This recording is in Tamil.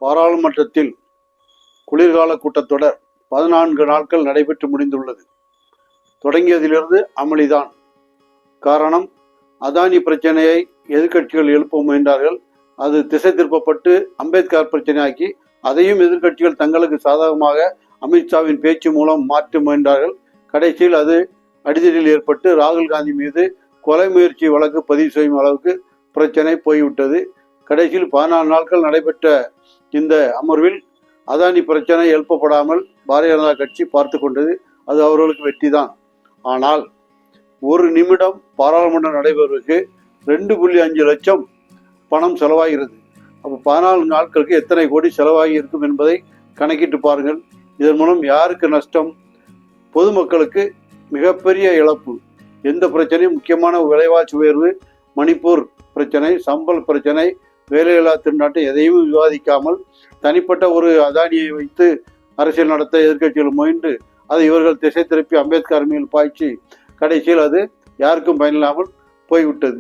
பாராளுமன்றத்தில் குளிர்கால கூட்டத்தொடர் 14 நாட்கள் நடைபெற்று முடிந்துள்ளது. தொடங்கியதிலிருந்து அமளிதான் காரணம். அதானி பிரச்சனையை எதிர்க்கட்சிகள் எழுப்ப முயன்றார்கள். அது திசை திருப்பப்பட்டு அம்பேத்கர் பிரச்சனையாக்கி அதையும் எதிர்க்கட்சிகள் தங்களுக்கு சாதகமாக அமித்ஷாவின் பேச்சு மூலம் மாற்ற முயன்றார்கள். கடைசியில் அது அடிதடியில் ஏற்பட்டு ராகுல் காந்தி மீது கொலை முயற்சி வழக்கு பதிவு செய்யும் அளவுக்கு பிரச்சனை போய்விட்டது. கடைசியில் 14 நாட்கள் நடைபெற்ற இந்த அமர்வில் அதானி பிரச்சனை எழுப்பப்படாமல் பாரதிய ஜனதா கட்சி பார்த்து கொண்டது. அது அவர்களுக்கு வெற்றிதான். ஆனால் ஒரு நிமிடம் பாராளுமன்றம் நடைபெறுவதற்கு 2.5 லட்சம் பணம் செலவாகிறது. அப்போ 14 நாட்களுக்கு எத்தனை கோடி செலவாகி இருக்கும் என்பதை கணக்கிட்டு பாருங்கள். இதன் மூலம் யாருக்கு நஷ்டம்? பொதுமக்களுக்கு மிகப்பெரிய இழப்பு. எந்த பிரச்சனையும், முக்கியமான விலைவாசி உயர்வு, மணிப்பூர் பிரச்சனை, சம்பள பிரச்சனை, வேலையில்லா திண்டாட்டம் எதையும் விவாதிக்காமல் தனிப்பட்ட ஒரு அதானியை வைத்து அரசியல் நடத்த எதிர்க்கட்சிகள் முயன்று அதை இவர்கள் திசை திருப்பி அம்பேத்கர் மீது பாய்ச்சி கடைசியில் அது யாருக்கும் பயனில்லாமல் போய்விட்டது.